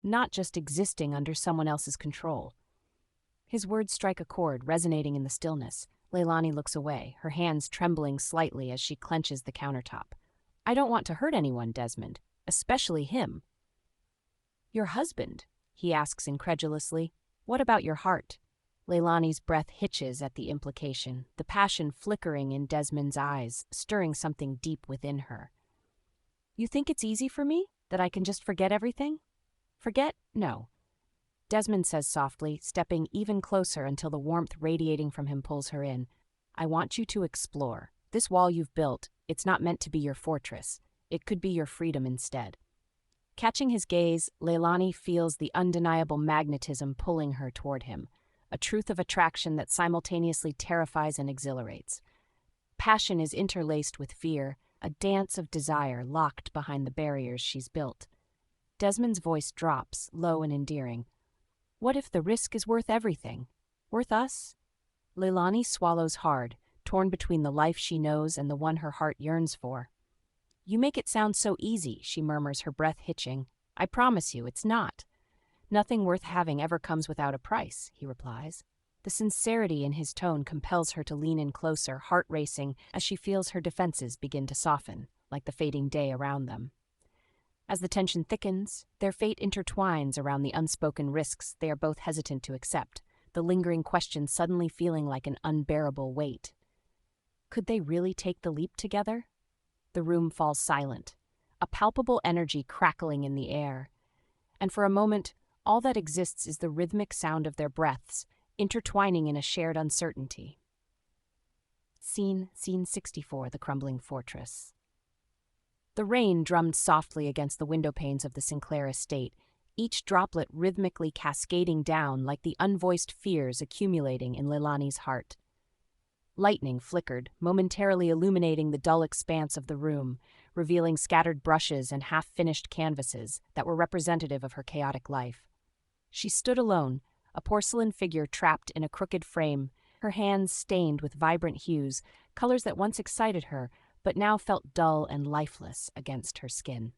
not just existing under someone else's control. His words strike a chord, resonating in the stillness. Laelani looks away, her hands trembling slightly as she clenches the countertop. I don't want to hurt anyone, Desmond, especially him. Your husband? He asks incredulously. What about your heart? Leilani's breath hitches at the implication, the passion flickering in Desmond's eyes, stirring something deep within her. You think it's easy for me? That I can just forget everything? Forget? No. Desmond says softly, stepping even closer until the warmth radiating from him pulls her in. I want you to explore. This wall you've built, it's not meant to be your fortress. It could be your freedom instead. Catching his gaze, Laelani feels the undeniable magnetism pulling her toward him, a truth of attraction that simultaneously terrifies and exhilarates. Passion is interlaced with fear, a dance of desire locked behind the barriers she's built. Desmond's voice drops, low and endearing. What if the risk is worth everything? Worth us? Laelani swallows hard, torn between the life she knows and the one her heart yearns for. You make it sound so easy, she murmurs, her breath hitching. I promise you, it's not. Nothing worth having ever comes without a price, he replies. The sincerity in his tone compels her to lean in closer, heart racing, as she feels her defenses begin to soften, like the fading day around them. As the tension thickens, their fate intertwines around the unspoken risks they are both hesitant to accept, the lingering question suddenly feeling like an unbearable weight. Could they really take the leap together? The room falls silent, a palpable energy crackling in the air, and for a moment, all that exists is the rhythmic sound of their breaths, intertwining in a shared uncertainty. Scene 64, The Crumbling Fortress. The rain drummed softly against the window panes of the Sinclair estate, each droplet rhythmically cascading down like the unvoiced fears accumulating in Laelani's heart. Lightning flickered, momentarily illuminating the dull expanse of the room, revealing scattered brushes and half-finished canvases that were representative of her chaotic life. She stood alone, a porcelain figure trapped in a crooked frame, her hands stained with vibrant hues, colors that once excited her, but now felt dull and lifeless against her skin.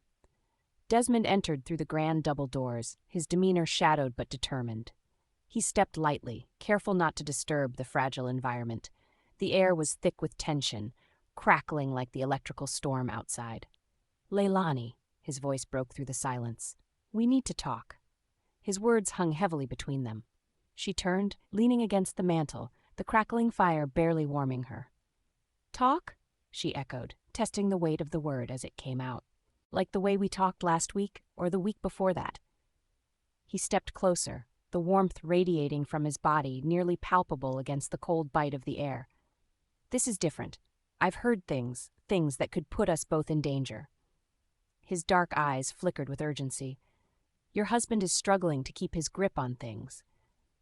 Desmond entered through the grand double doors, his demeanor shadowed but determined. He stepped lightly, careful not to disturb the fragile environment. The air was thick with tension, crackling like the electrical storm outside. Laelani, his voice broke through the silence. We need to talk. His words hung heavily between them. She turned, leaning against the mantel, the crackling fire barely warming her. Talk? She echoed, testing the weight of the word as it came out. Like the way we talked last week, or the week before that. He stepped closer, the warmth radiating from his body, nearly palpable against the cold bite of the air. This is different. I've heard things that could put us both in danger. His dark eyes flickered with urgency. Your husband is struggling to keep his grip on things.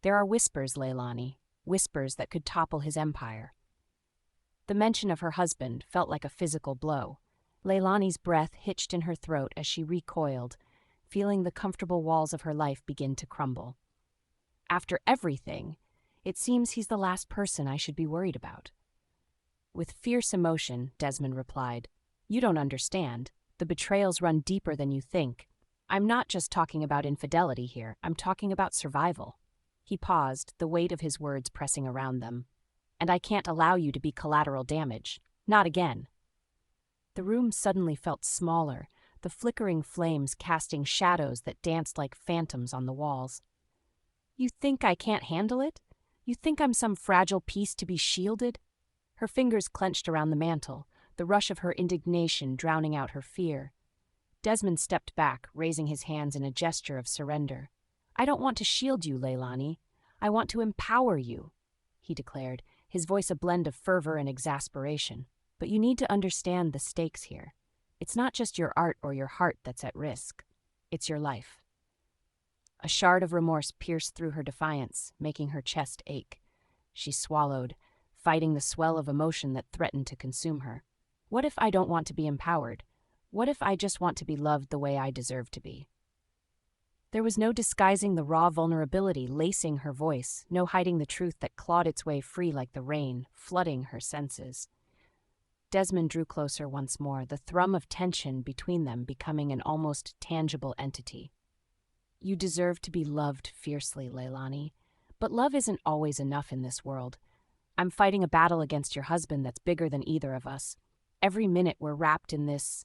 There are whispers, Laelani, whispers that could topple his empire. The mention of her husband felt like a physical blow. Laelani's breath hitched in her throat as she recoiled, feeling the comfortable walls of her life begin to crumble. After everything, it seems he's the last person I should be worried about. With fierce emotion, Desmond replied, You don't understand. The betrayals run deeper than you think. I'm not just talking about infidelity here. I'm talking about survival. He paused, the weight of his words pressing around them. And I can't allow you to be collateral damage. Not again. The room suddenly felt smaller, the flickering flames casting shadows that danced like phantoms on the walls. You think I can't handle it? You think I'm some fragile piece to be shielded? Her fingers clenched around the mantel, the rush of her indignation drowning out her fear. Desmond stepped back, raising his hands in a gesture of surrender. I don't want to shield you, Laelani. I want to empower you, he declared, his voice a blend of fervor and exasperation. But you need to understand the stakes here. It's not just your art or your heart that's at risk. It's your life. A shard of remorse pierced through her defiance, making her chest ache. She swallowed, fighting the swell of emotion that threatened to consume her. What if I don't want to be empowered? What if I just want to be loved the way I deserve to be? There was no disguising the raw vulnerability lacing her voice, no hiding the truth that clawed its way free like the rain, flooding her senses. Desmond drew closer once more, the thrum of tension between them becoming an almost tangible entity. You deserve to be loved fiercely, Laelani. But love isn't always enough in this world. I'm fighting a battle against your husband that's bigger than either of us. Every minute we're wrapped in this,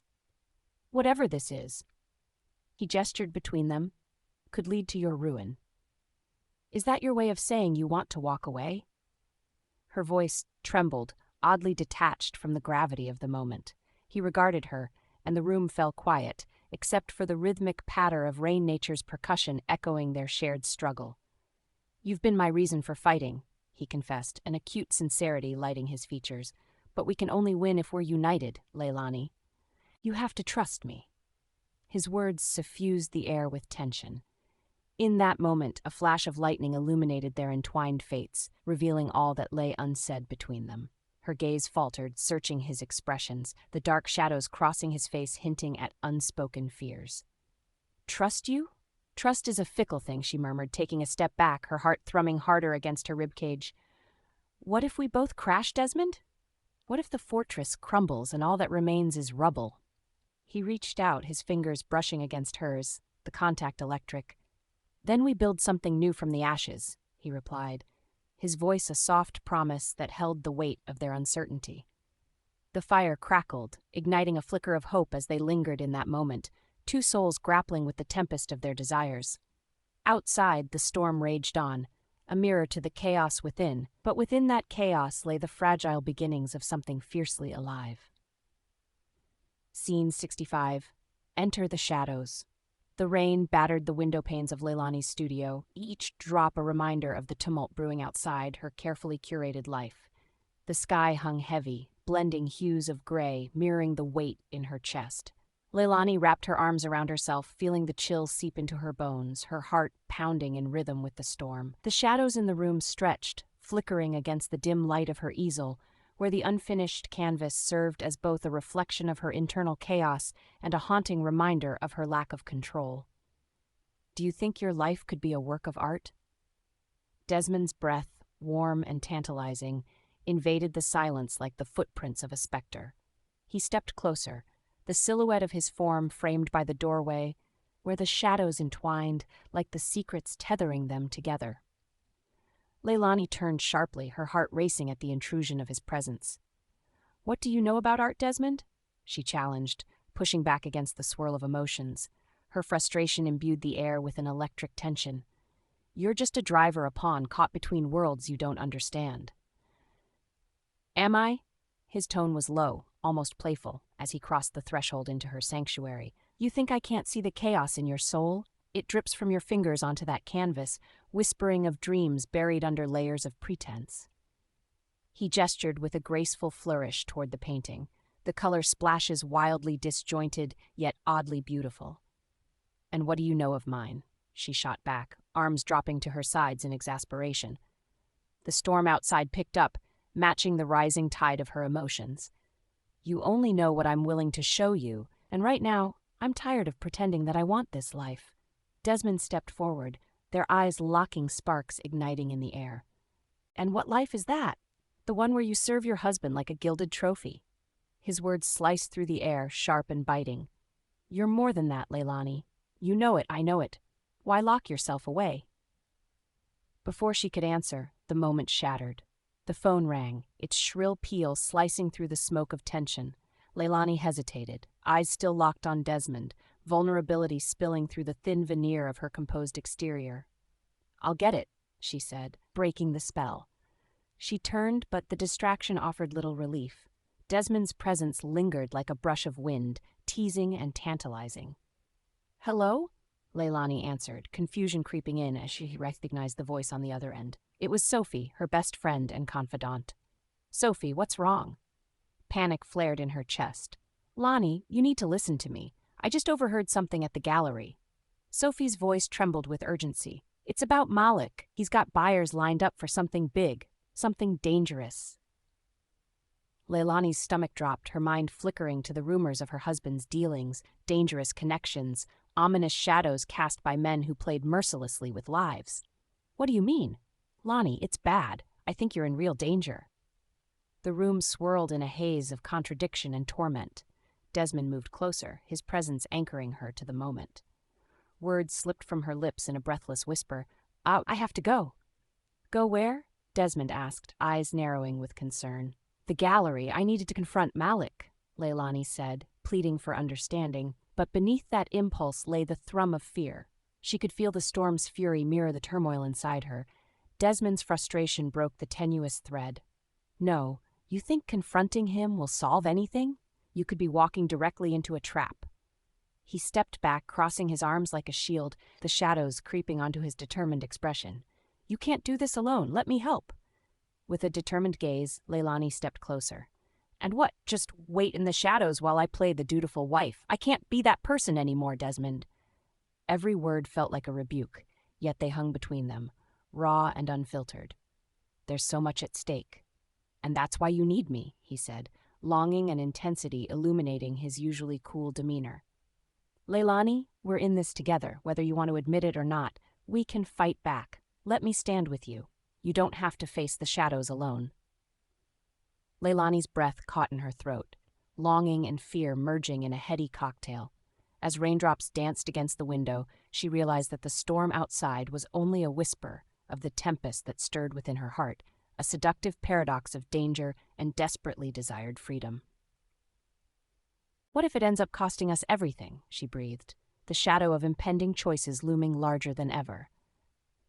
whatever this is. He gestured between them, could lead to your ruin. Is that your way of saying you want to walk away? Her voice trembled, oddly detached from the gravity of the moment. He regarded her, and the room fell quiet, except for the rhythmic patter of rain nature's percussion echoing their shared struggle. You've been my reason for fighting, he confessed, an acute sincerity lighting his features. But we can only win if we're united, Laelani. You have to trust me. His words suffused the air with tension. In that moment, a flash of lightning illuminated their entwined fates, revealing all that lay unsaid between them. Her gaze faltered, searching his expressions, the dark shadows crossing his face hinting at unspoken fears. Trust you? Trust is a fickle thing, she murmured, taking a step back, her heart thrumming harder against her ribcage. What if we both crash, Desmond? What if the fortress crumbles and all that remains is rubble? He reached out, his fingers brushing against hers, the contact electric. Then we build something new from the ashes, he replied, his voice a soft promise that held the weight of their uncertainty. The fire crackled, igniting a flicker of hope as they lingered in that moment, two souls grappling with the tempest of their desires. Outside, the storm raged on, a mirror to the chaos within, but within that chaos lay the fragile beginnings of something fiercely alive. Scene 65. Enter the shadows. The rain battered the window panes of Laelani's studio, each drop a reminder of the tumult brewing outside her carefully curated life. The sky hung heavy, blending hues of gray, mirroring the weight in her chest. Laelani wrapped her arms around herself, feeling the chill seep into her bones, her heart pounding in rhythm with the storm. The shadows in the room stretched, flickering against the dim light of her easel, where the unfinished canvas served as both a reflection of her internal chaos and a haunting reminder of her lack of control. Do you think your life could be a work of art? Desmond's breath, warm and tantalizing, invaded the silence like the footprints of a specter. He stepped closer, the silhouette of his form framed by the doorway, where the shadows entwined like the secrets tethering them together. Laelani turned sharply, her heart racing at the intrusion of his presence. What do you know about art, Desmond? She challenged, pushing back against the swirl of emotions. Her frustration imbued the air with an electric tension. You're just a driver, a pawn caught between worlds you don't understand. Am I? His tone was low, almost playful, as he crossed the threshold into her sanctuary. You think I can't see the chaos in your soul? It drips from your fingers onto that canvas, whispering of dreams buried under layers of pretense. He gestured with a graceful flourish toward the painting, the color splashes wildly disjointed, yet oddly beautiful. And what do you know of mine? She shot back, arms dropping to her sides in exasperation. The storm outside picked up, matching the rising tide of her emotions. You only know what I'm willing to show you, and right now, I'm tired of pretending that I want this life. Desmond stepped forward, their eyes locking, sparks igniting in the air. And what life is that? The one where you serve your husband like a gilded trophy. His words sliced through the air, sharp and biting. You're more than that, Laelani. You know it, I know it. Why lock yourself away? Before she could answer, the moment shattered. The phone rang, its shrill peal slicing through the smoke of tension. Laelani hesitated, eyes still locked on Desmond, vulnerability spilling through the thin veneer of her composed exterior. I'll get it, she said, breaking the spell. She turned, but the distraction offered little relief. Desmond's presence lingered like a brush of wind, teasing and tantalizing. Hello? Laelani answered, confusion creeping in as she recognized the voice on the other end. It was Sophie, her best friend and confidant. Sophie, what's wrong? Panic flared in her chest. Lonnie, you need to listen to me. I just overheard something at the gallery. Sophie's voice trembled with urgency. It's about Malik. He's got buyers lined up for something big, something dangerous. Laelani's stomach dropped, her mind flickering to the rumors of her husband's dealings, dangerous connections, ominous shadows cast by men who played mercilessly with lives. What do you mean? Lonnie, it's bad. I think you're in real danger. The room swirled in a haze of contradiction and torment. Desmond moved closer, his presence anchoring her to the moment. Words slipped from her lips in a breathless whisper. I have to go." "Go where?" Desmond asked, eyes narrowing with concern. "The gallery. I needed to confront Malik," Laelani said, pleading for understanding. But beneath that impulse lay the thrum of fear. She could feel the storm's fury mirror the turmoil inside her. Desmond's frustration broke the tenuous thread. "No, you think confronting him will solve anything? You could be walking directly into a trap." He stepped back, crossing his arms like a shield, the shadows creeping onto his determined expression. "You can't do this alone. Let me help." With a determined gaze, Laelani stepped closer. "And what? Just wait in the shadows while I play the dutiful wife? I can't be that person anymore, Desmond." Every word felt like a rebuke, yet they hung between them, raw and unfiltered. "There's so much at stake. And that's why you need me," he said, longing and intensity illuminating his usually cool demeanor. "Laelani, we're in this together, whether you want to admit it or not. We can fight back. Let me stand with you. You don't have to face the shadows alone." Laelani's breath caught in her throat, longing and fear merging in a heady cocktail. As raindrops danced against the window, she realized that the storm outside was only a whisper of the tempest that stirred within her heart, a seductive paradox of danger and desperately desired freedom. "What if it ends up costing us everything?" she breathed, the shadow of impending choices looming larger than ever.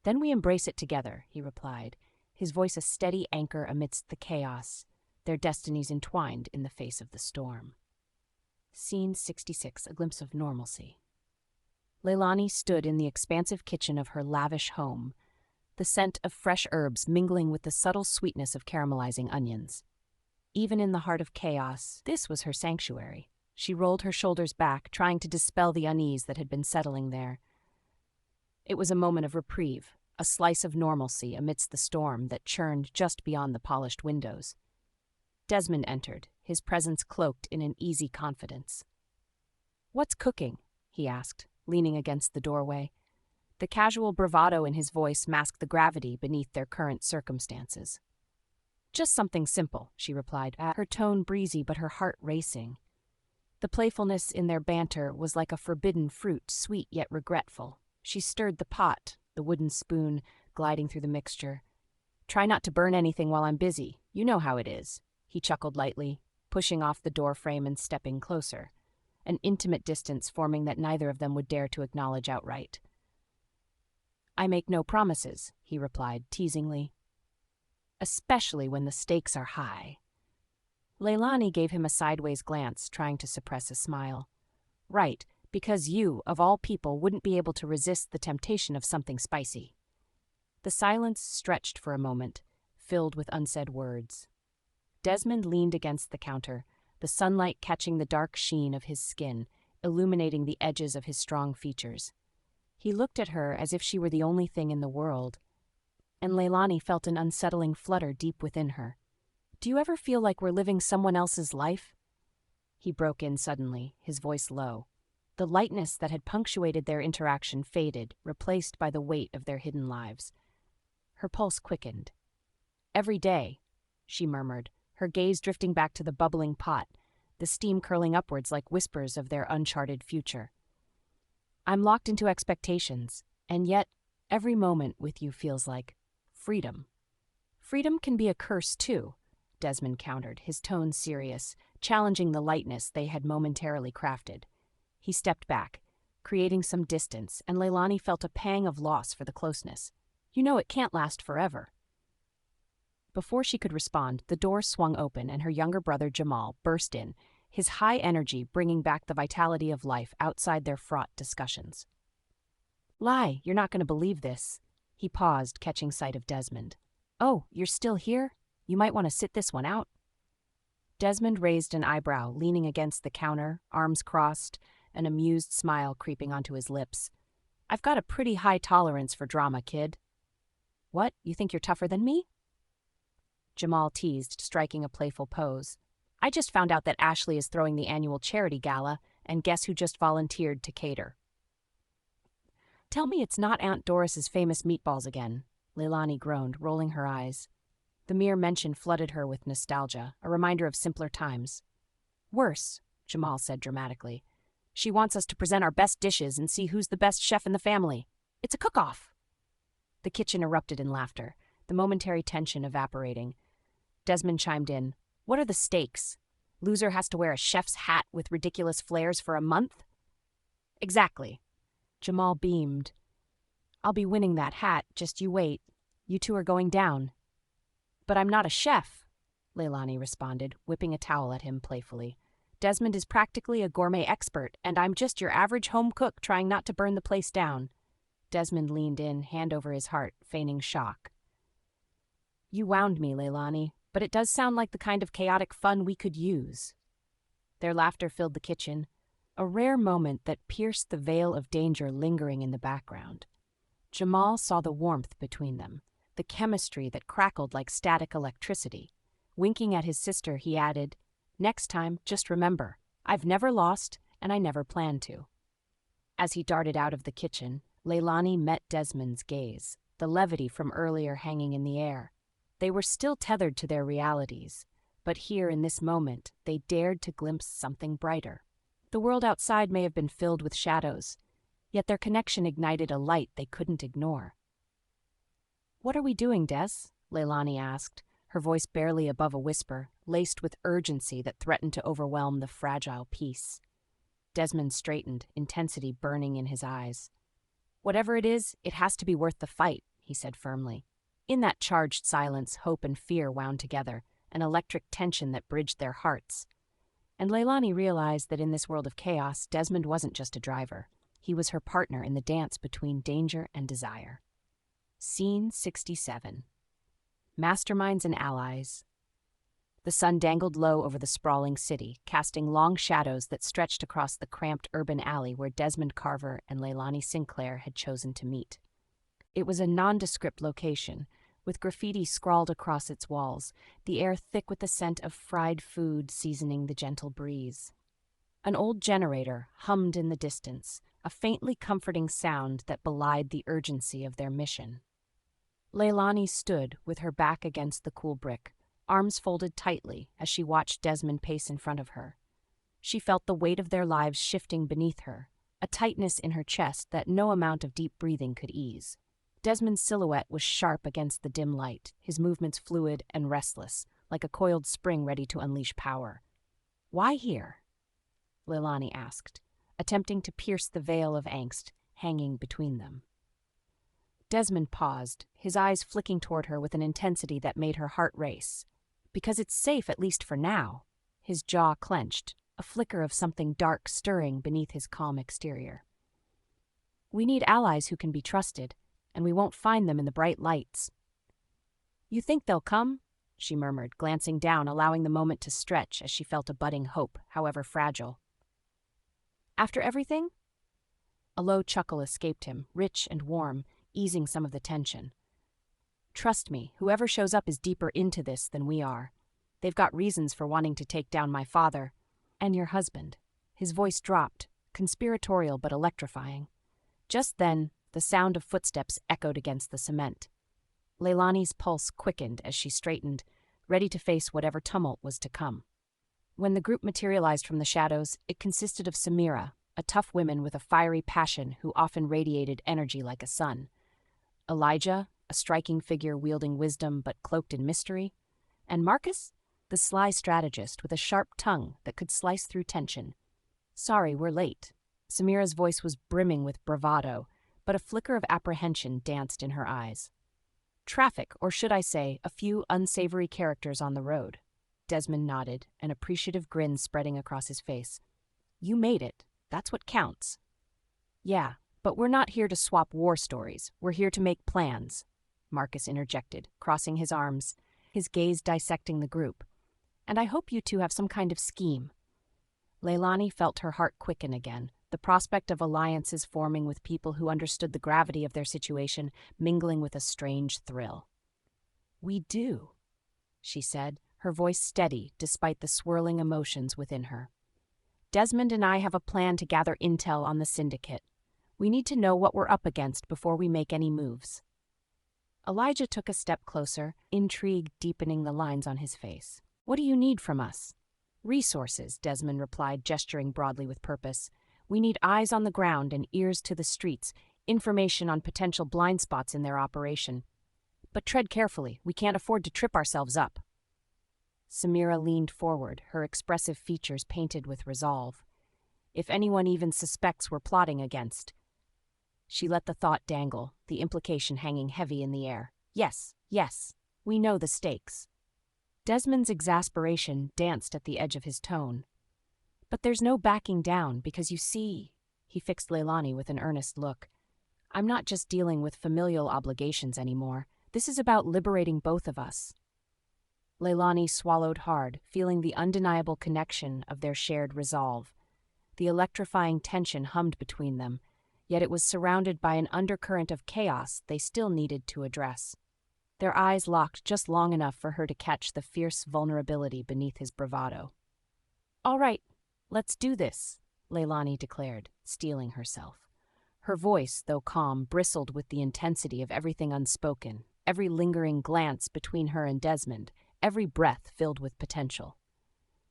"Then we embrace it together," he replied, his voice a steady anchor amidst the chaos, their destinies entwined in the face of the storm. Scene 66, a glimpse of normalcy. Laelani stood in the expansive kitchen of her lavish home, the scent of fresh herbs mingling with the subtle sweetness of caramelizing onions. Even in the heart of chaos, this was her sanctuary. She rolled her shoulders back, trying to dispel the unease that had been settling there. It was a moment of reprieve, a slice of normalcy amidst the storm that churned just beyond the polished windows. Desmond entered, his presence cloaked in an easy confidence. "What's cooking?" he asked, leaning against the doorway. The casual bravado in his voice masked the gravity beneath their current circumstances. "Just something simple," she replied, her tone breezy but her heart racing. The playfulness in their banter was like a forbidden fruit, sweet yet regretful. She stirred the pot, the wooden spoon gliding through the mixture. "Try not to burn anything while I'm busy. You know how it is." He chuckled lightly, pushing off the doorframe and stepping closer, an intimate distance forming that neither of them would dare to acknowledge outright. "I make no promises," he replied teasingly. "Especially when the stakes are high." Laelani gave him a sideways glance, trying to suppress a smile. "Right, because you, of all people, wouldn't be able to resist the temptation of something spicy." The silence stretched for a moment, filled with unsaid words. Desmond leaned against the counter, the sunlight catching the dark sheen of his skin, illuminating the edges of his strong features. He looked at her as if she were the only thing in the world, and Laelani felt an unsettling flutter deep within her. "Do you ever feel like we're living someone else's life?" He broke in suddenly, his voice low. The lightness that had punctuated their interaction faded, replaced by the weight of their hidden lives. Her pulse quickened. "Every day," she murmured, her gaze drifting back to the bubbling pot, the steam curling upwards like whispers of their uncharted future. "I'm locked into expectations, and yet every moment with you feels like freedom." "Freedom can be a curse, too," Desmond countered, his tone serious, challenging the lightness they had momentarily crafted. He stepped back, creating some distance, and Laelani felt a pang of loss for the closeness. "You know it can't last forever." Before she could respond, the door swung open and her younger brother Jamal burst in, his high energy bringing back the vitality of life outside their fraught discussions. "Lai, you're not going to believe this." He paused, catching sight of Desmond. "Oh, you're still here? You might want to sit this one out." Desmond raised an eyebrow, leaning against the counter, arms crossed, an amused smile creeping onto his lips. "I've got a pretty high tolerance for drama, kid." "What, you think you're tougher than me?" Jamal teased, striking a playful pose. "I just found out that Ashley is throwing the annual charity gala, and guess who just volunteered to cater?" "Tell me it's not Aunt Doris's famous meatballs again," Laelani groaned, rolling her eyes. The mere mention flooded her with nostalgia, a reminder of simpler times. "Worse," Jamal said dramatically. She wants us to present our best dishes and see who's the best chef in the family. It's a cook-off." The kitchen erupted in laughter, the momentary tension evaporating. Desmond chimed in. "What are the stakes? Loser has to wear a chef's hat with ridiculous flares for a month?" "Exactly." Jamal beamed. "I'll be winning that hat, just you wait. You two are going down." "But I'm not a chef," Laelani responded, whipping a towel at him playfully. "Desmond is practically a gourmet expert, and I'm just your average home cook trying not to burn the place down." Desmond leaned in, hand over his heart, feigning shock. "You wound me, Laelani, but it does sound like the kind of chaotic fun we could use." Their laughter filled the kitchen, a rare moment that pierced the veil of danger lingering in the background. Jamal saw the warmth between them, the chemistry that crackled like static electricity. Winking at his sister, he added, "Next time, just remember, I've never lost, and I never plan to." As he darted out of the kitchen, Laelani met Desmond's gaze, the levity from earlier hanging in the air. They were still tethered to their realities, but here in this moment they dared to glimpse something brighter. The world outside may have been filled with shadows, yet their connection ignited a light they couldn't ignore. "What are we doing, Des?" Laelani asked, her voice barely above a whisper, laced with urgency that threatened to overwhelm the fragile peace. Desmond straightened, intensity burning in his eyes. "Whatever it is, it has to be worth the fight," he said firmly. In that charged silence, hope and fear wound together, an electric tension that bridged their hearts. And Laelani realized that in this world of chaos, Desmond wasn't just a driver. He was her partner in the dance between danger and desire. Scene 67. Masterminds and Allies. The sun dangled low over the sprawling city, casting long shadows that stretched across the cramped urban alley where Desmond Carver and Laelani Sinclair had chosen to meet. It was a nondescript location, with graffiti scrawled across its walls, the air thick with the scent of fried food seasoning the gentle breeze. An old generator hummed in the distance, a faintly comforting sound that belied the urgency of their mission. Laelani stood with her back against the cool brick, arms folded tightly as she watched Desmond pace in front of her. She felt the weight of their lives shifting beneath her, a tightness in her chest that no amount of deep breathing could ease. Desmond's silhouette was sharp against the dim light, his movements fluid and restless, like a coiled spring ready to unleash power. "Why here?" Laelani asked, attempting to pierce the veil of angst hanging between them. Desmond paused, his eyes flicking toward her with an intensity that made her heart race. "Because it's safe, at least for now." His jaw clenched, a flicker of something dark stirring beneath his calm exterior. "We need allies who can be trusted, and we won't find them in the bright lights." "You think they'll come?" she murmured, glancing down, allowing the moment to stretch as she felt a budding hope, however fragile. "After everything?" A low chuckle escaped him, rich and warm, easing some of the tension. "Trust me, whoever shows up is deeper into this than we are. They've got reasons for wanting to take down my father and your husband." His voice dropped, conspiratorial but electrifying. Just then, the sound of footsteps echoed against the cement. Laelani's pulse quickened as she straightened, ready to face whatever tumult was to come. When the group materialized from the shadows, it consisted of Samira, a tough woman with a fiery passion who often radiated energy like a sun; Elijah, a striking figure wielding wisdom but cloaked in mystery; and Marcus, the sly strategist with a sharp tongue that could slice through tension. "Sorry, we're late." Samira's voice was brimming with bravado, but a flicker of apprehension danced in her eyes. "Traffic, or should I say, a few unsavory characters on the road." Desmond nodded, an appreciative grin spreading across his face. "You made it. That's what counts." "Yeah, but we're not here to swap war stories. We're here to make plans," Marcus interjected, crossing his arms, his gaze dissecting the group. "And I hope you two have some kind of scheme." Laelani felt her heart quicken again, the prospect of alliances forming with people who understood the gravity of their situation mingling with a strange thrill. "We do," she said, her voice steady despite the swirling emotions within her. "Desmond and I have a plan to gather intel on the syndicate. We need to know what we're up against before we make any moves." Elijah took a step closer, intrigue deepening the lines on his face. "What do you need from us?" "Resources," Desmond replied, gesturing broadly with purpose. We need eyes on the ground and ears to the streets, information on potential blind spots in their operation. But tread carefully, we can't afford to trip ourselves up." Samira leaned forward, her expressive features painted with resolve. If anyone even suspects we're plotting against. She let the thought dangle, the implication hanging heavy in the air. Yes, we know the stakes. Desmond's exasperation danced at the edge of his tone. "But there's no backing down, because you see," he fixed Laelani with an earnest look, "I'm not just dealing with familial obligations anymore. This is about liberating both of us." Laelani swallowed hard, feeling the undeniable connection of their shared resolve. The electrifying tension hummed between them, yet it was surrounded by an undercurrent of chaos they still needed to address. Their eyes locked just long enough for her to catch the fierce vulnerability beneath his bravado. "All right, let's do this," Laelani declared, steeling herself. Her voice, though calm, bristled with the intensity of everything unspoken, every lingering glance between her and Desmond, every breath filled with potential.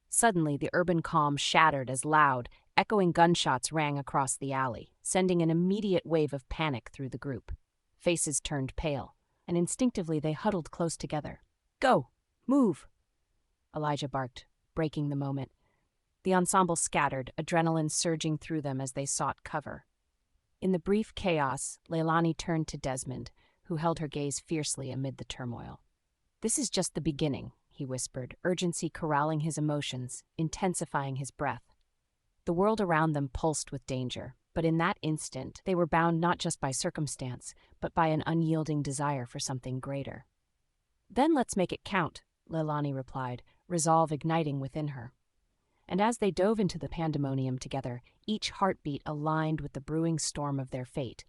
Suddenly, the urban calm shattered as loud, echoing gunshots rang across the alley, sending an immediate wave of panic through the group. Faces turned pale, and instinctively they huddled close together. "Go! Move!" Elijah barked, breaking the moment. The ensemble scattered, adrenaline surging through them as they sought cover. In the brief chaos, Laelani turned to Desmond, who held her gaze fiercely amid the turmoil. "This is just the beginning," he whispered, urgency corralling his emotions, intensifying his breath. The world around them pulsed with danger, but in that instant they were bound not just by circumstance, but by an unyielding desire for something greater. "Then let's make it count," Laelani replied, resolve igniting within her. And as they dove into the pandemonium together, each heartbeat aligned with the brewing storm of their fate,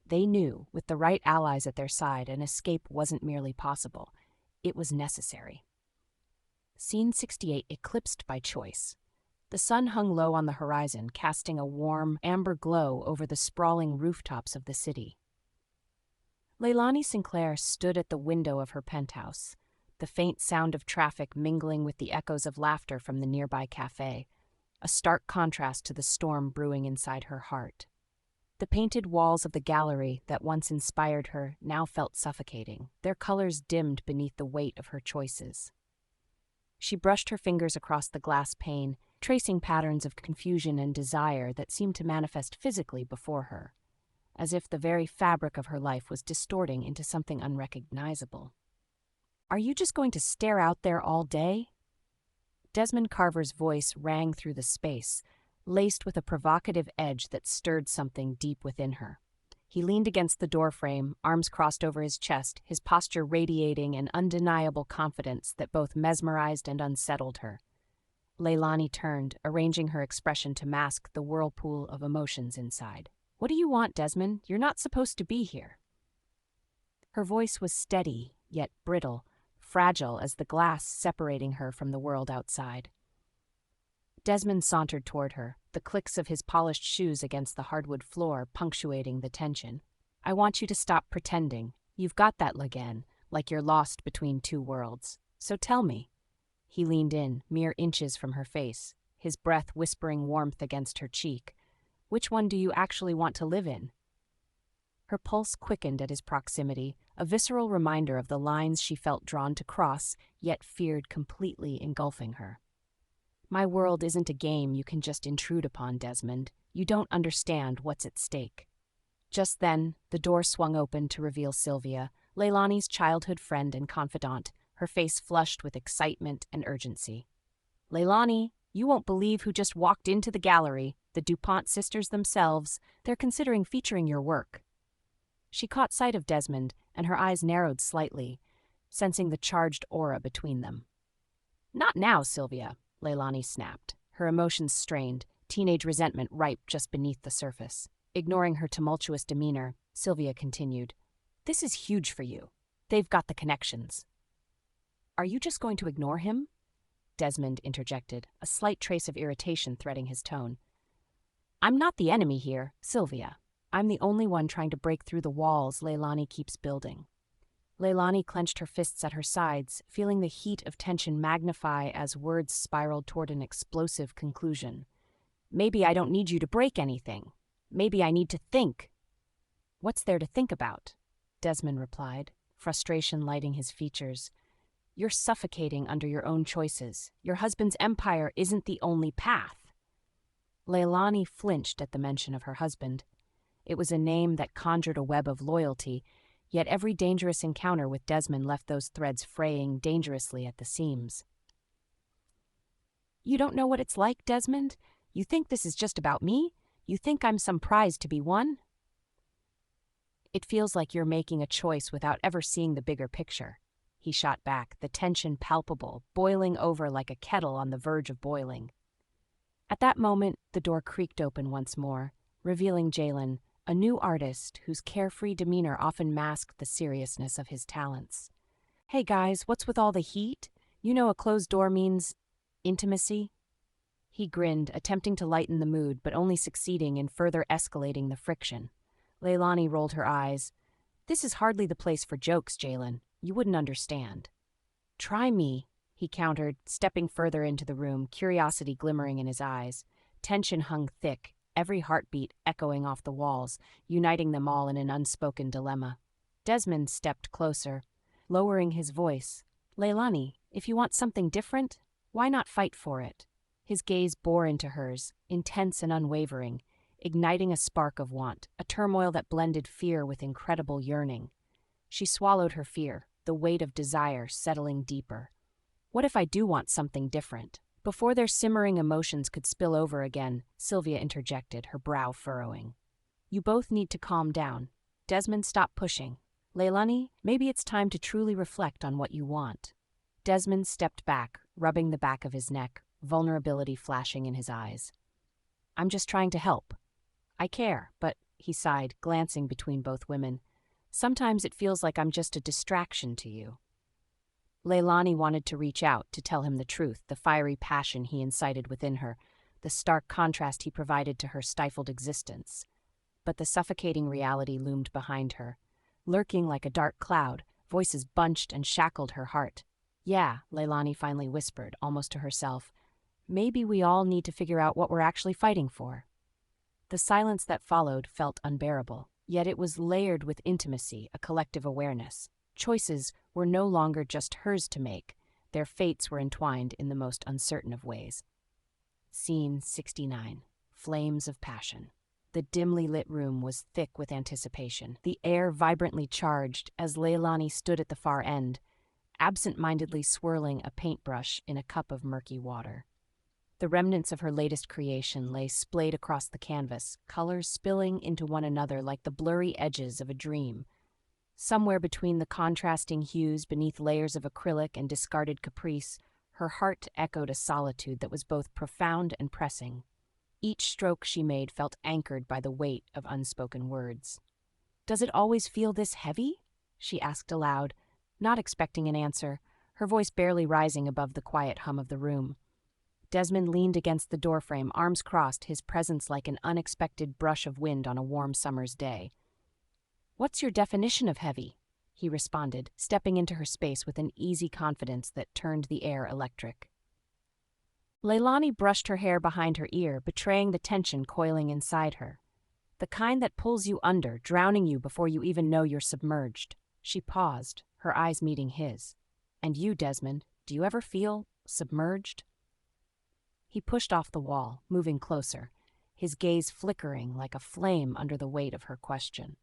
they knew, with the right allies at their side, an escape wasn't merely possible. It was necessary. Scene 68 eclipsed by choice. The sun hung low on the horizon, casting a warm, amber glow over the sprawling rooftops of the city. Laelani Sinclair stood at the window of her penthouse, the faint sound of traffic mingling with the echoes of laughter from the nearby cafe, a stark contrast to the storm brewing inside her heart. The painted walls of the gallery that once inspired her now felt suffocating, their colors dimmed beneath the weight of her choices. She brushed her fingers across the glass pane, tracing patterns of confusion and desire that seemed to manifest physically before her, as if the very fabric of her life was distorting into something unrecognizable. "Are you just going to stare out there all day?" Desmond Carver's voice rang through the space, laced with a provocative edge that stirred something deep within her. He leaned against the doorframe, arms crossed over his chest, his posture radiating an undeniable confidence that both mesmerized and unsettled her. Laelani turned, arranging her expression to mask the whirlpool of emotions inside. "What do you want, Desmond? You're not supposed to be here." Her voice was steady, yet brittle, fragile as the glass separating her from the world outside. Desmond sauntered toward her, the clicks of his polished shoes against the hardwood floor punctuating the tension. "I want you to stop pretending. You've got that Lagan, like you're lost between two worlds. So tell me." He leaned in, mere inches from her face, his breath whispering warmth against her cheek. "Which one do you actually want to live in?" Her pulse quickened at his proximity, a visceral reminder of the lines she felt drawn to cross, yet feared completely engulfing her. "My world isn't a game you can just intrude upon, Desmond. You don't understand what's at stake." Just then, the door swung open to reveal Sylvia, Laelani's childhood friend and confidant, her face flushed with excitement and urgency. "Laelani, you won't believe who just walked into the gallery, the DuPont sisters themselves. They're considering featuring your work." She caught sight of Desmond, and her eyes narrowed slightly, sensing the charged aura between them. "Not now, Sylvia," Laelani snapped, her emotions strained, teenage resentment ripe just beneath the surface. Ignoring her tumultuous demeanor, Sylvia continued, "This is huge for you. They've got the connections." "Are you just going to ignore him?" Desmond interjected, a slight trace of irritation threading his tone. "I'm not the enemy here, Sylvia. I'm the only one trying to break through the walls Laelani keeps building." Laelani clenched her fists at her sides, feeling the heat of tension magnify as words spiraled toward an explosive conclusion. Maybe I don't need you to break anything. Maybe I need to think." "What's there to think about?" Desmond replied, frustration lighting his features. "You're suffocating under your own choices. Your husband's empire isn't the only path." Laelani flinched at the mention of her husband. It was a name that conjured a web of loyalty, yet every dangerous encounter with Desmond left those threads fraying dangerously at the seams. "You don't know what it's like, Desmond? You think this is just about me? You think I'm some prize to be won?" "It feels like you're making a choice without ever seeing the bigger picture," he shot back, the tension palpable, boiling over like a kettle on the verge of boiling. At that moment, the door creaked open once more, revealing Jalen, a new artist whose carefree demeanor often masked the seriousness of his talents. "Hey guys, what's with all the heat? You know a closed door means intimacy?" He grinned, attempting to lighten the mood, but only succeeding in further escalating the friction. Laelani rolled her eyes. "This is hardly the place for jokes, Jalen. You wouldn't understand." "Try me," he countered, stepping further into the room, curiosity glimmering in his eyes. Tension hung thick, every heartbeat echoing off the walls, uniting them all in an unspoken dilemma. Desmond stepped closer, lowering his voice. "Laelani, if you want something different, why not fight for it?" His gaze bore into hers, intense and unwavering, igniting a spark of want, a turmoil that blended fear with incredible yearning. She swallowed her fear, the weight of desire settling deeper. "What if I do want something different?" Before their simmering emotions could spill over again, Sylvia interjected, her brow furrowing. "You both need to calm down. Desmond, stop pushing. Laelani, maybe it's time to truly reflect on what you want." Desmond stepped back, rubbing the back of his neck, vulnerability flashing in his eyes. "I'm just trying to help. I care, but," he sighed, glancing between both women, "sometimes it feels like I'm just a distraction to you." Laelani wanted to reach out to tell him the truth, the fiery passion he incited within her, the stark contrast he provided to her stifled existence. But the suffocating reality loomed behind her. Lurking like a dark cloud, voices bunched and shackled her heart. "Yeah," Laelani finally whispered, almost to herself, "maybe we all need to figure out what we're actually fighting for." The silence that followed felt unbearable, yet it was layered with intimacy, a collective awareness. Choices were no longer just hers to make. Their fates were entwined in the most uncertain of ways. Scene 69. Flames of Passion. The dimly lit room was thick with anticipation, the air vibrantly charged as Laelani stood at the far end, absent-mindedly swirling a paintbrush in a cup of murky water. The remnants of her latest creation lay splayed across the canvas, colors spilling into one another like the blurry edges of a dream. Somewhere between the contrasting hues beneath layers of acrylic and discarded caprice, her heart echoed a solitude that was both profound and pressing. Each stroke she made felt anchored by the weight of unspoken words. "Does it always feel this heavy?" she asked aloud, not expecting an answer, her voice barely rising above the quiet hum of the room. Desmond leaned against the doorframe, arms crossed, his presence like an unexpected brush of wind on a warm summer's day. "What's your definition of heavy?" he responded, stepping into her space with an easy confidence that turned the air electric. Laelani brushed her hair behind her ear, betraying the tension coiling inside her. "The kind that pulls you under, drowning you before you even know you're submerged." She paused, her eyes meeting his. "And you, Desmond, do you ever feel submerged?" He pushed off the wall, moving closer, his gaze flickering like a flame under the weight of her question.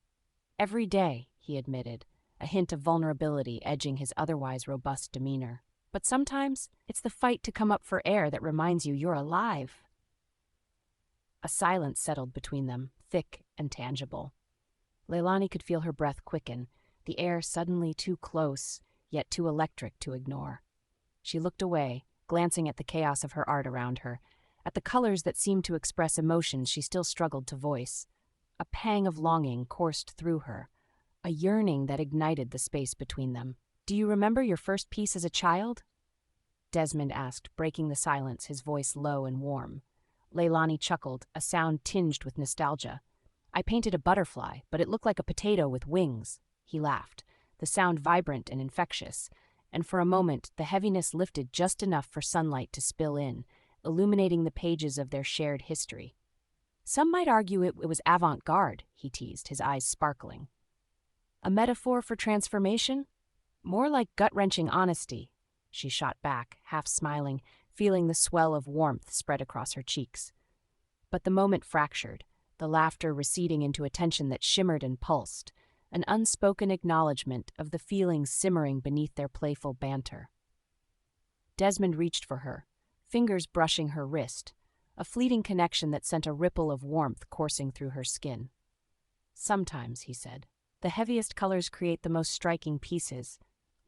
"Every day," he admitted, a hint of vulnerability edging his otherwise robust demeanor. "But sometimes it's the fight to come up for air that reminds you you're alive." A silence settled between them, thick and tangible. Laelani could feel her breath quicken, the air suddenly too close, yet too electric to ignore. She looked away, glancing at the chaos of her art around her, at the colors that seemed to express emotions she still struggled to voice. A pang of longing coursed through her, a yearning that ignited the space between them. "Do you remember your first piece as a child?" Desmond asked, breaking the silence, his voice low and warm. Laelani chuckled, a sound tinged with nostalgia. "I painted a butterfly, but it looked like a potato with wings." He laughed, the sound vibrant and infectious, and for a moment the heaviness lifted just enough for sunlight to spill in, illuminating the pages of their shared history. Some might argue it was avant-garde, he teased, his eyes sparkling. A metaphor for transformation? More like gut-wrenching honesty, she shot back, half smiling, feeling the swell of warmth spread across her cheeks. But the moment fractured, the laughter receding into a tension that shimmered and pulsed, an unspoken acknowledgement of the feelings simmering beneath their playful banter. Desmond reached for her, fingers brushing her wrist, a fleeting connection that sent a ripple of warmth coursing through her skin. Sometimes, he said, the heaviest colors create the most striking pieces.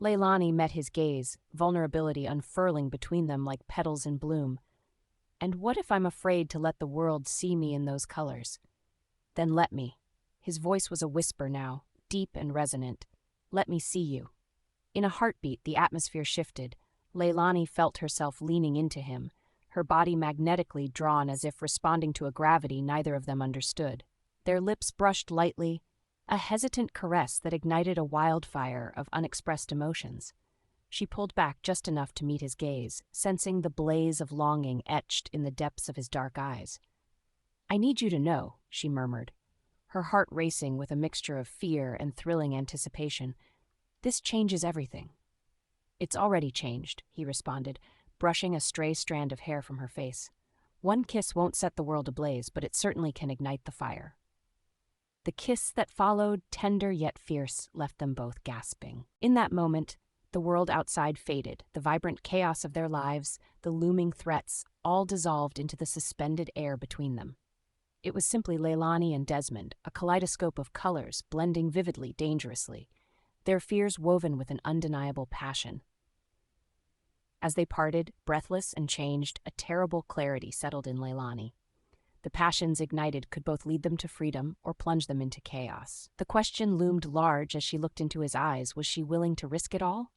Laelani met his gaze, vulnerability unfurling between them like petals in bloom. And what if I'm afraid to let the world see me in those colors? Then let me. His voice was a whisper now, deep and resonant. Let me see you. In a heartbeat, the atmosphere shifted. Laelani felt herself leaning into him, her body magnetically drawn as if responding to a gravity neither of them understood. Their lips brushed lightly, a hesitant caress that ignited a wildfire of unexpressed emotions. She pulled back just enough to meet his gaze, sensing the blaze of longing etched in the depths of his dark eyes. "I need you to know," she murmured, her heart racing with a mixture of fear and thrilling anticipation. "This changes everything." "It's already changed," he responded, brushing a stray strand of hair from her face. "One kiss won't set the world ablaze, but it certainly can ignite the fire." The kiss that followed, tender yet fierce, left them both gasping. In that moment, the world outside faded, the vibrant chaos of their lives, the looming threats, all dissolved into the suspended air between them. It was simply Laelani and Desmond, a kaleidoscope of colors, blending vividly, dangerously, their fears woven with an undeniable passion. As they parted, breathless and changed, a terrible clarity settled in Laelani. The passions ignited could both lead them to freedom or plunge them into chaos. The question loomed large as she looked into his eyes. Was she willing to risk it all?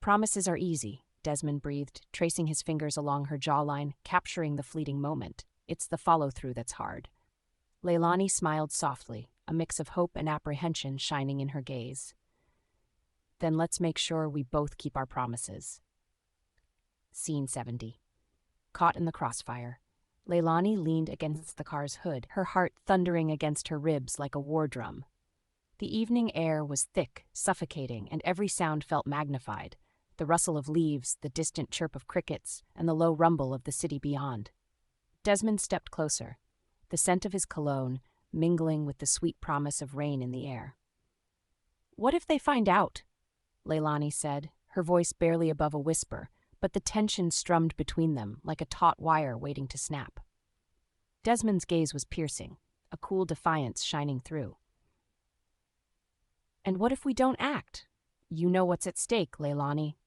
"Promises are easy," Desmond breathed, tracing his fingers along her jawline, capturing the fleeting moment. "It's the follow-through that's hard." Laelani smiled softly, a mix of hope and apprehension shining in her gaze. "Then let's make sure we both keep our promises." Scene 70. Caught in the crossfire, Laelani leaned against the car's hood, her heart thundering against her ribs like a war drum. The evening air was thick, suffocating, and every sound felt magnified. The rustle of leaves, the distant chirp of crickets, and the low rumble of the city beyond. Desmond stepped closer, the scent of his cologne mingling with the sweet promise of rain in the air. "What if they find out?" Laelani said, her voice barely above a whisper, but the tension strummed between them like a taut wire waiting to snap. Desmond's gaze was piercing, a cool defiance shining through. "And what if we don't act? You know what's at stake, Laelani."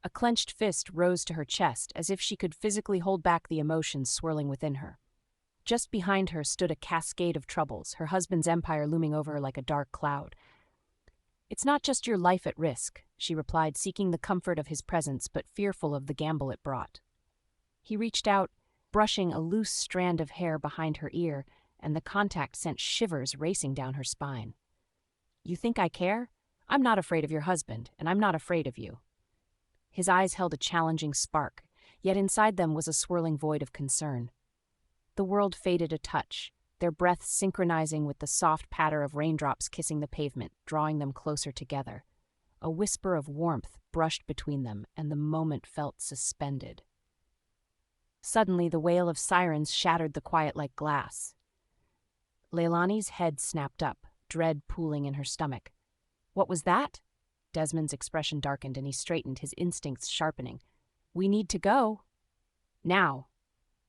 A clenched fist rose to her chest as if she could physically hold back the emotions swirling within her. Just behind her stood a cascade of troubles, her husband's empire looming over her like a dark cloud. "It's not just your life at risk," she replied, seeking the comfort of his presence but fearful of the gamble it brought. He reached out, brushing a loose strand of hair behind her ear, and the contact sent shivers racing down her spine. "You think I care? I'm not afraid of your husband, and I'm not afraid of you." His eyes held a challenging spark, yet inside them was a swirling void of concern. The world faded a touch, their breaths synchronizing with the soft patter of raindrops kissing the pavement, drawing them closer together. A whisper of warmth brushed between them, and the moment felt suspended. Suddenly, the wail of sirens shattered the quiet like glass. Laelani's head snapped up, dread pooling in her stomach. "What was that?" Desmond's expression darkened, and he straightened, his instincts sharpening. "We need to go." "Now."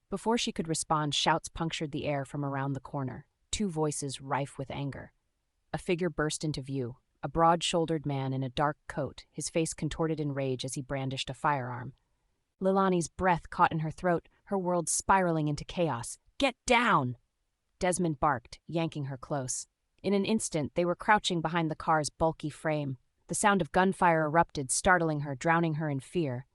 Before she could respond, shouts punctured the air from around the corner, two voices rife with anger. A figure burst into view, a broad-shouldered man in a dark coat, his face contorted in rage as he brandished a firearm. Laelani's breath caught in her throat, her world spiraling into chaos. "Get down!" Desmond barked, yanking her close. In an instant, they were crouching behind the car's bulky frame. The sound of gunfire erupted, startling her, drowning her in fear.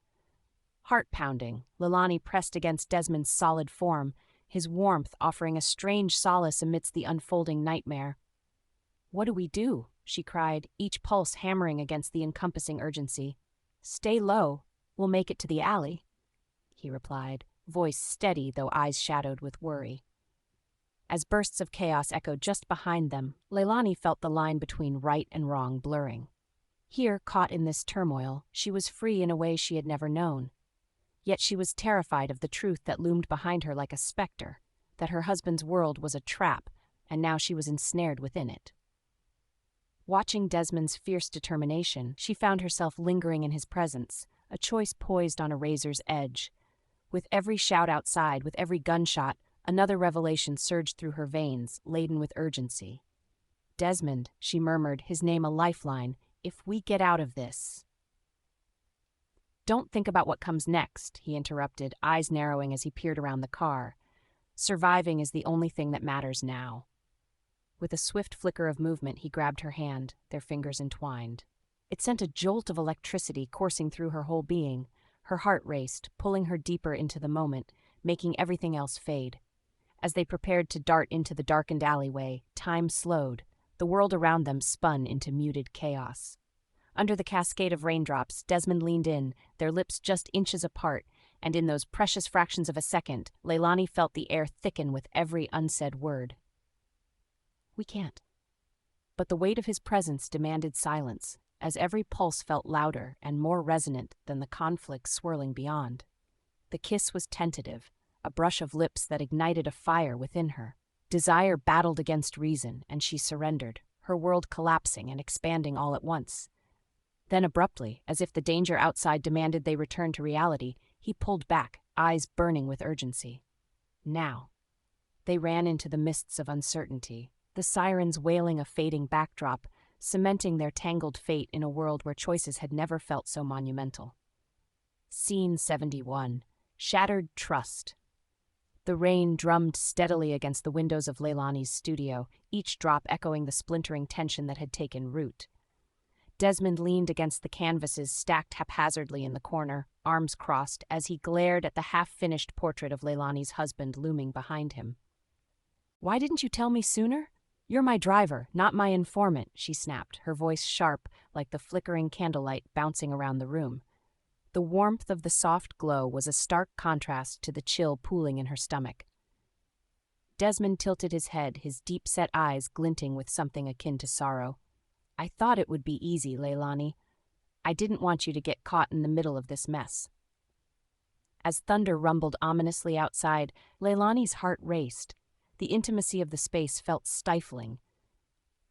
Heart-pounding, Laelani pressed against Desmond's solid form, his warmth offering a strange solace amidst the unfolding nightmare. "What do we do?" she cried, each pulse hammering against the encompassing urgency. "Stay low. We'll make it to the alley." he replied, voice steady though eyes shadowed with worry. As bursts of chaos echoed just behind them, Laelani felt the line between right and wrong blurring. Here, caught in this turmoil, she was free in a way she had never known. Yet she was terrified of the truth that loomed behind her like a specter, that her husband's world was a trap, and now she was ensnared within it. Watching Desmond's fierce determination, she found herself lingering in his presence, a choice poised on a razor's edge. With every shout outside, with every gunshot, another revelation surged through her veins, laden with urgency. "Desmond," she murmured, his name a lifeline, "if we get out of this—" "Don't think about what comes next," he interrupted, eyes narrowing as he peered around the car. "Surviving is the only thing that matters now." With a swift flicker of movement, he grabbed her hand, their fingers entwined. It sent a jolt of electricity coursing through her whole being. Her heart raced, pulling her deeper into the moment, making everything else fade. As they prepared to dart into the darkened alleyway, time slowed. The world around them spun into muted chaos. Under the cascade of raindrops, Desmond leaned in, their lips just inches apart, and in those precious fractions of a second, Laelani felt the air thicken with every unsaid word. "We can't." But the weight of his presence demanded silence, as every pulse felt louder and more resonant than the conflict swirling beyond. The kiss was tentative, a brush of lips that ignited a fire within her. Desire battled against reason, and she surrendered, her world collapsing and expanding all at once. Then abruptly, as if the danger outside demanded they return to reality, he pulled back, eyes burning with urgency. Now. They ran into the mists of uncertainty, the sirens wailing a fading backdrop, cementing their tangled fate in a world where choices had never felt so monumental. Scene 71. Shattered Trust. The rain drummed steadily against the windows of Laelani's studio, each drop echoing the splintering tension that had taken root. Desmond leaned against the canvases stacked haphazardly in the corner, arms crossed, as he glared at the half-finished portrait of Laelani's husband looming behind him. "Why didn't you tell me sooner? You're my driver, not my informant," she snapped, her voice sharp like the flickering candlelight bouncing around the room. The warmth of the soft glow was a stark contrast to the chill pooling in her stomach. Desmond tilted his head, his deep-set eyes glinting with something akin to sorrow. "I thought it would be easy, Laelani. I didn't want you to get caught in the middle of this mess." As thunder rumbled ominously outside, Laelani's heart raced. The intimacy of the space felt stifling.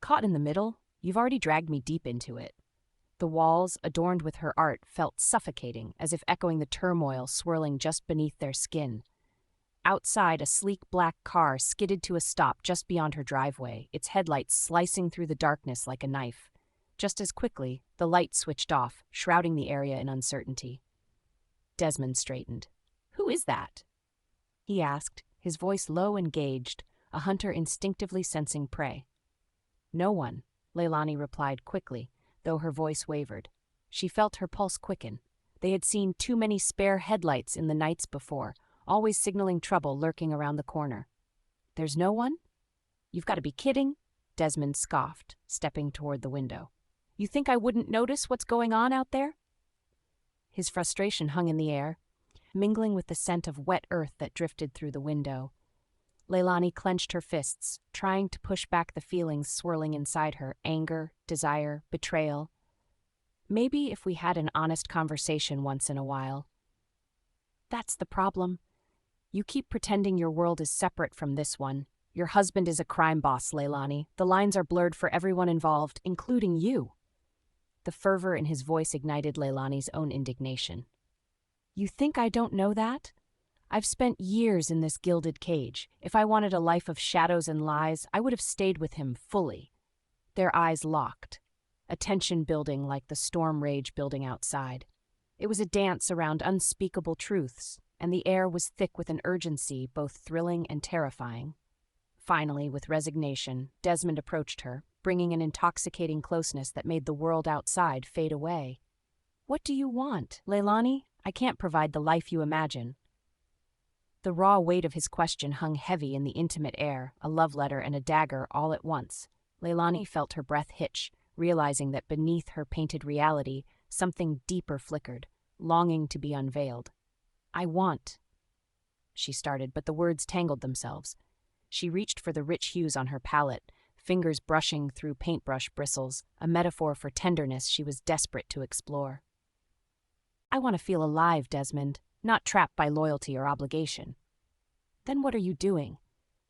"Caught in the middle? You've already dragged me deep into it." The walls, adorned with her art, felt suffocating, as if echoing the turmoil swirling just beneath their skin. Outside, a sleek black car skidded to a stop just beyond her driveway, its headlights slicing through the darkness like a knife. Just as quickly, the light switched off, shrouding the area in uncertainty. Desmond straightened. "Who is that?" he asked, his voice low and gauged, a hunter instinctively sensing prey. "No one," Laelani replied quickly, though her voice wavered. She felt her pulse quicken. They had seen too many spare headlights in the nights before, always signaling trouble lurking around the corner. "There's no one? You've got to be kidding," Desmond scoffed, stepping toward the window. "You think I wouldn't notice what's going on out there?" His frustration hung in the air, mingling with the scent of wet earth that drifted through the window. Laelani clenched her fists, trying to push back the feelings swirling inside her, anger, desire, betrayal. "Maybe if we had an honest conversation once in a while." "That's the problem. You keep pretending your world is separate from this one. Your husband is a crime boss, Laelani. The lines are blurred for everyone involved, including you." The fervor in his voice ignited Laelani's own indignation. "You think I don't know that? I've spent years in this gilded cage. If I wanted a life of shadows and lies, I would have stayed with him fully." Their eyes locked, a tension building like the storm rage building outside. It was a dance around unspeakable truths, and the air was thick with an urgency both thrilling and terrifying. Finally, with resignation, Desmond approached her, bringing an intoxicating closeness that made the world outside fade away. "What do you want, Laelani? I can't provide the life you imagine." The raw weight of his question hung heavy in the intimate air, a love letter and a dagger all at once. Laelani felt her breath hitch, realizing that beneath her painted reality, something deeper flickered, longing to be unveiled. I want, she started, but the words tangled themselves. She reached for the rich hues on her palette, fingers brushing through paintbrush bristles, a metaphor for tenderness she was desperate to explore. I want to feel alive, Desmond, not trapped by loyalty or obligation. Then what are you doing?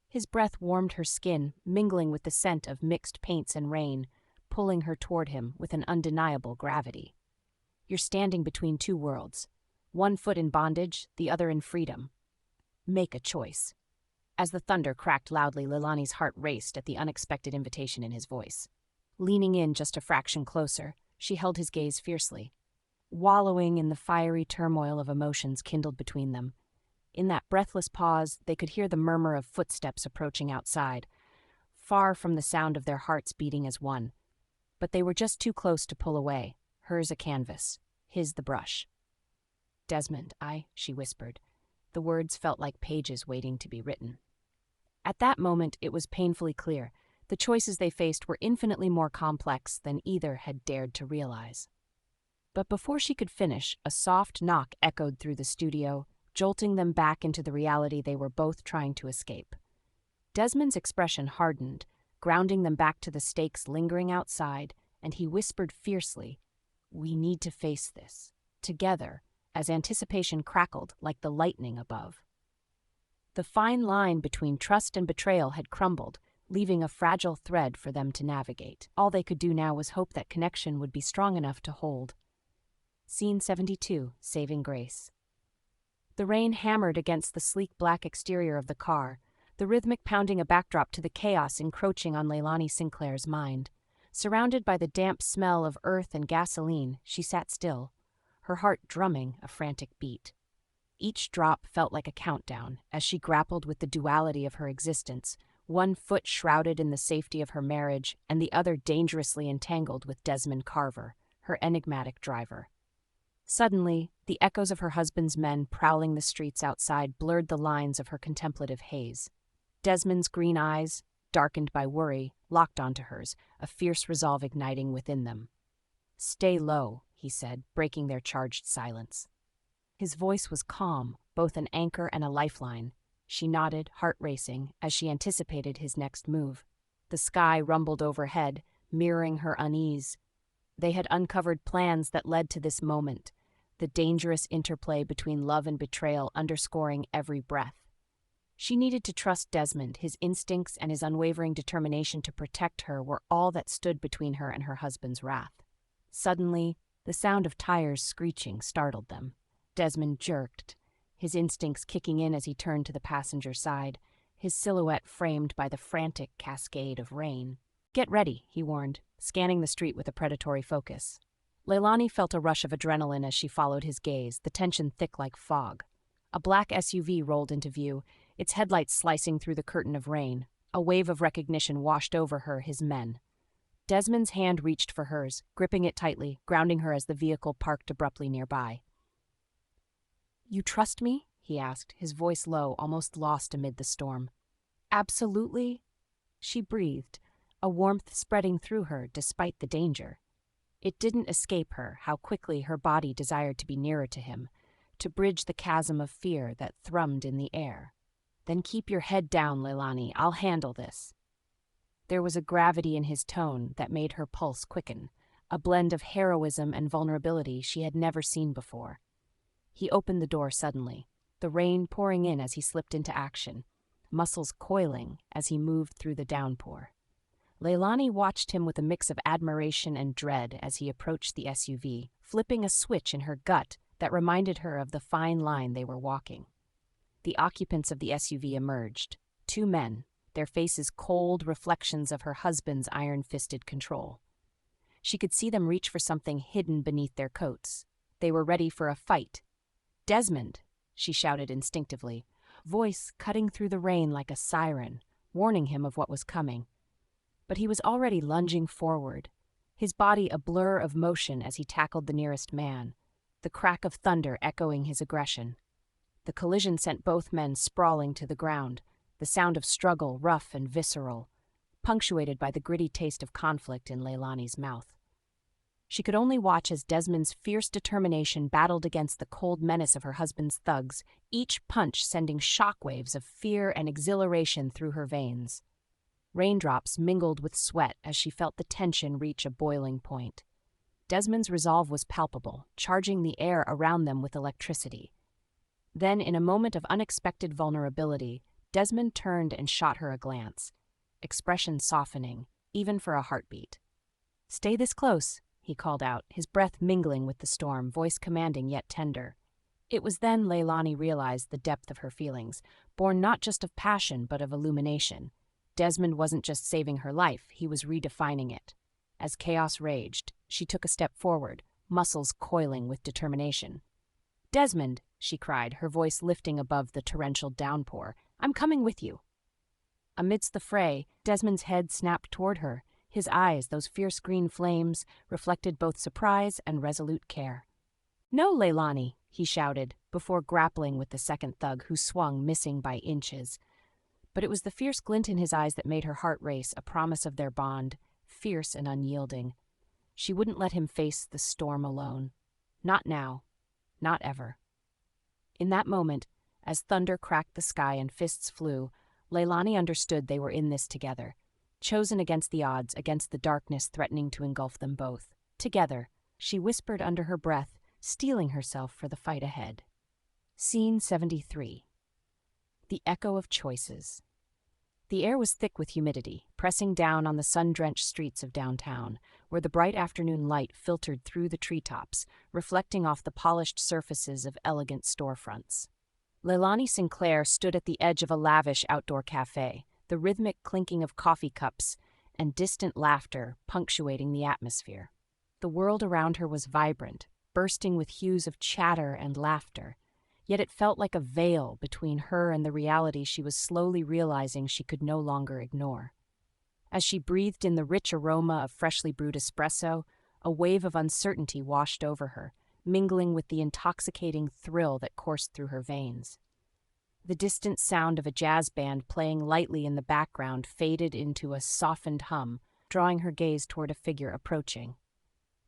His breath warmed her skin, mingling with the scent of mixed paints and rain, pulling her toward him with an undeniable gravity. You're standing between two worlds, one foot in bondage, the other in freedom. Make a choice. As the thunder cracked loudly, Laelani's heart raced at the unexpected invitation in his voice. Leaning in just a fraction closer, she held his gaze fiercely, wallowing in the fiery turmoil of emotions kindled between them. In that breathless pause, they could hear the murmur of footsteps approaching outside, far from the sound of their hearts beating as one. But they were just too close to pull away, hers a canvas, his the brush. Desmond, she whispered. The words felt like pages waiting to be written. At that moment, it was painfully clear. The choices they faced were infinitely more complex than either had dared to realize. But before she could finish, a soft knock echoed through the studio, jolting them back into the reality they were both trying to escape. Desmond's expression hardened, grounding them back to the stakes lingering outside, and he whispered fiercely, "We need to face this, together," as anticipation crackled like the lightning above. The fine line between trust and betrayal had crumbled, leaving a fragile thread for them to navigate. All they could do now was hope that connection would be strong enough to hold. Scene 72, Saving Grace. The rain hammered against the sleek black exterior of the car, the rhythmic pounding a backdrop to the chaos encroaching on Laelani Sinclair's mind. Surrounded by the damp smell of earth and gasoline, she sat still, her heart drumming a frantic beat. Each drop felt like a countdown as she grappled with the duality of her existence, one foot shrouded in the safety of her marriage and the other dangerously entangled with Desmond Carver, her enigmatic driver. Suddenly, the echoes of her husband's men prowling the streets outside blurred the lines of her contemplative haze. Desmond's green eyes, darkened by worry, locked onto hers, a fierce resolve igniting within them. "Stay low," he said, breaking their charged silence. His voice was calm, both an anchor and a lifeline. She nodded, heart racing, as she anticipated his next move. The sky rumbled overhead, mirroring her unease. They had uncovered plans that led to this moment, the dangerous interplay between love and betrayal underscoring every breath. She needed to trust Desmond. His instincts and his unwavering determination to protect her were all that stood between her and her husband's wrath. Suddenly, the sound of tires screeching startled them. Desmond jerked, his instincts kicking in as he turned to the passenger side, his silhouette framed by the frantic cascade of rain. "Get ready," he warned, scanning the street with a predatory focus. Laelani felt a rush of adrenaline as she followed his gaze, the tension thick like fog. A black SUV rolled into view, its headlights slicing through the curtain of rain. A wave of recognition washed over her, his men. Desmond's hand reached for hers, gripping it tightly, grounding her as the vehicle parked abruptly nearby. "You trust me?" he asked, his voice low, almost lost amid the storm. "Absolutely," she breathed, a warmth spreading through her despite the danger. It didn't escape her how quickly her body desired to be nearer to him, to bridge the chasm of fear that thrummed in the air. "Then keep your head down, Laelani. I'll handle this." There was a gravity in his tone that made her pulse quicken, a blend of heroism and vulnerability she had never seen before. He opened the door suddenly, the rain pouring in as he slipped into action, muscles coiling as he moved through the downpour. Laelani watched him with a mix of admiration and dread as he approached the SUV, flipping a switch in her gut that reminded her of the fine line they were walking. The occupants of the SUV emerged, 2 men, their faces cold reflections of her husband's iron-fisted control. She could see them reach for something hidden beneath their coats. They were ready for a fight. "Desmond!" she shouted instinctively, voice cutting through the rain like a siren, warning him of what was coming. But he was already lunging forward, his body a blur of motion as he tackled the nearest man, the crack of thunder echoing his aggression. The collision sent both men sprawling to the ground, the sound of struggle rough and visceral, punctuated by the gritty taste of conflict in Laelani's mouth. She could only watch as Desmond's fierce determination battled against the cold menace of her husband's thugs, each punch sending shockwaves of fear and exhilaration through her veins. Raindrops mingled with sweat as she felt the tension reach a boiling point. Desmond's resolve was palpable, charging the air around them with electricity. Then, in a moment of unexpected vulnerability, Desmond turned and shot her a glance, expression softening, even for a heartbeat. "Stay this close," he called out, his breath mingling with the storm, voice commanding yet tender. It was then Laelani realized the depth of her feelings, born not just of passion but of illumination. Desmond wasn't just saving her life, he was redefining it. As chaos raged, she took a step forward, muscles coiling with determination. "Desmond," she cried, her voice lifting above the torrential downpour, "I'm coming with you." Amidst the fray, Desmond's head snapped toward her. His eyes, those fierce green flames, reflected both surprise and resolute care. "No, Laelani," he shouted, before grappling with the second thug who swung, missing by inches. But it was the fierce glint in his eyes that made her heart race, a promise of their bond, fierce and unyielding. She wouldn't let him face the storm alone. Not now. Not ever. In that moment, as thunder cracked the sky and fists flew, Laelani understood they were in this together, chosen against the odds, against the darkness threatening to engulf them both. Together, she whispered under her breath, steeling herself for the fight ahead. Scene 73. The echo of choices. The air was thick with humidity, pressing down on the sun-drenched streets of downtown, where the bright afternoon light filtered through the treetops, reflecting off the polished surfaces of elegant storefronts. Laelani Sinclair stood at the edge of a lavish outdoor cafe, the rhythmic clinking of coffee cups and distant laughter punctuating the atmosphere. The world around her was vibrant, bursting with hues of chatter and laughter, yet it felt like a veil between her and the reality she was slowly realizing she could no longer ignore. As she breathed in the rich aroma of freshly brewed espresso, a wave of uncertainty washed over her, mingling with the intoxicating thrill that coursed through her veins. The distant sound of a jazz band playing lightly in the background faded into a softened hum, drawing her gaze toward a figure approaching.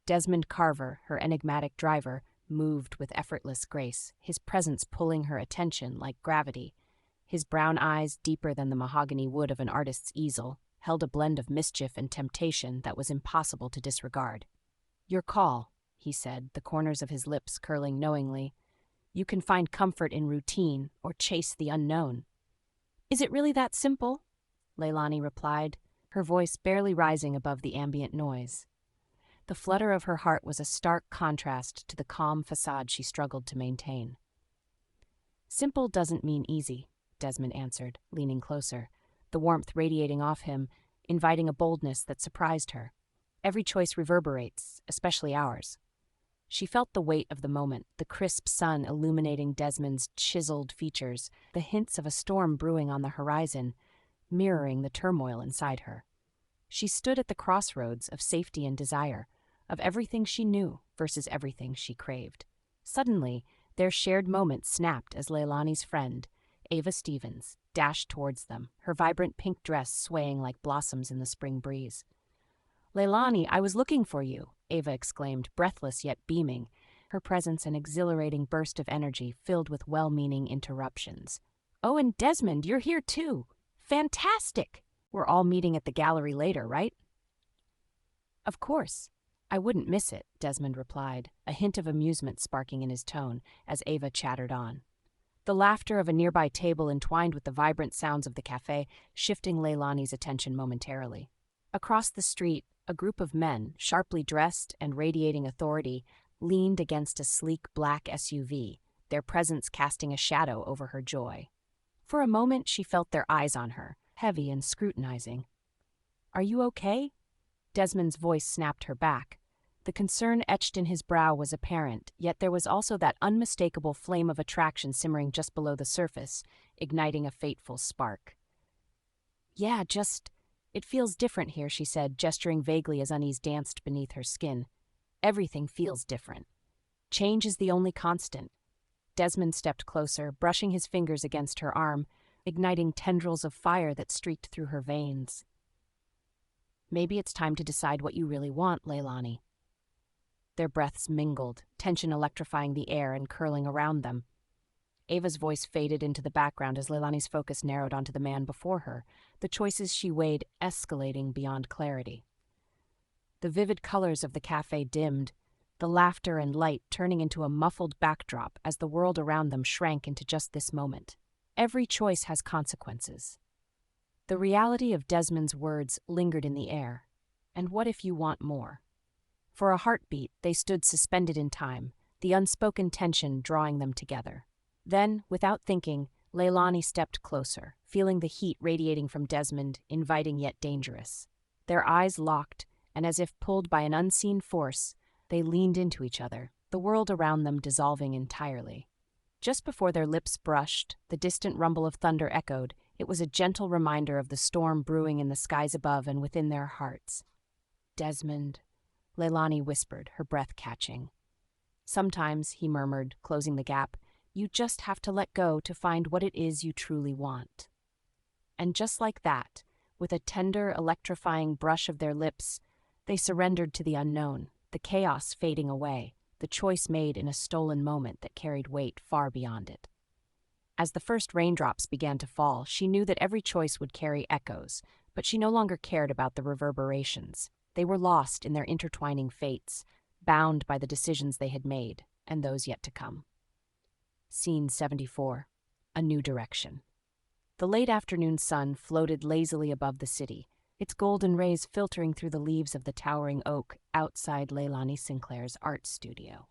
Desmond Carver, her enigmatic driver, moved with effortless grace, his presence pulling her attention like gravity. His brown eyes, deeper than the mahogany wood of an artist's easel, held a blend of mischief and temptation that was impossible to disregard. "Your call," he said, the corners of his lips curling knowingly. "You can find comfort in routine or chase the unknown." "Is it really that simple?" Laelani replied, her voice barely rising above the ambient noise. The flutter of her heart was a stark contrast to the calm façade she struggled to maintain. "Simple doesn't mean easy," Desmond answered, leaning closer, the warmth radiating off him, inviting a boldness that surprised her. "Every choice reverberates, especially ours." She felt the weight of the moment, the crisp sun illuminating Desmond's chiseled features, the hints of a storm brewing on the horizon, mirroring the turmoil inside her. She stood at the crossroads of safety and desire, of everything she knew versus everything she craved. Suddenly, their shared moment snapped as Laelani's friend, Ava Stevens, dashed towards them, her vibrant pink dress swaying like blossoms in the spring breeze. "Laelani, I was looking for you," Ava exclaimed, breathless yet beaming, her presence an exhilarating burst of energy filled with well-meaning interruptions. "Oh, and Desmond, you're here too! Fantastic! We're all meeting at the gallery later, right?" "Of course. I wouldn't miss it," Desmond replied, a hint of amusement sparking in his tone as Ava chattered on. The laughter of a nearby table entwined with the vibrant sounds of the cafe, shifting Laelani's attention momentarily. Across the street, a group of men, sharply dressed and radiating authority, leaned against a sleek black SUV, their presence casting a shadow over her joy. For a moment she felt their eyes on her, heavy and scrutinizing. "Are you okay?" Desmond's voice snapped her back. The concern etched in his brow was apparent, yet there was also that unmistakable flame of attraction simmering just below the surface, igniting a fateful spark. "Yeah, it feels different here," she said, gesturing vaguely as unease danced beneath her skin. "Everything feels different. Change is the only constant." Desmond stepped closer, brushing his fingers against her arm, igniting tendrils of fire that streaked through her veins. "Maybe it's time to decide what you really want, Laelani." Their breaths mingled, tension electrifying the air and curling around them. Ava's voice faded into the background as Laelani's focus narrowed onto the man before her, the choices she weighed escalating beyond clarity. The vivid colors of the cafe dimmed, the laughter and light turning into a muffled backdrop as the world around them shrank into just this moment. Every choice has consequences. The reality of Desmond's words lingered in the air. And what if you want more? For a heartbeat, they stood suspended in time, the unspoken tension drawing them together. Then, without thinking, Laelani stepped closer, feeling the heat radiating from Desmond, inviting yet dangerous. Their eyes locked, and as if pulled by an unseen force, they leaned into each other, the world around them dissolving entirely. Just before their lips brushed, the distant rumble of thunder echoed. It was a gentle reminder of the storm brewing in the skies above and within their hearts. "Desmond," Laelani whispered, her breath catching. "Sometimes," he murmured, closing the gap, "you just have to let go to find what it is you truly want." And just like that, with a tender, electrifying brush of their lips, they surrendered to the unknown, the chaos fading away, the choice made in a stolen moment that carried weight far beyond it. As the first raindrops began to fall, she knew that every choice would carry echoes, but she no longer cared about the reverberations. They were lost in their intertwining fates, bound by the decisions they had made, and those yet to come. Scene 74. A New Direction. The late afternoon sun floated lazily above the city, its golden rays filtering through the leaves of the towering oak outside Laelani Sinclair's art studio.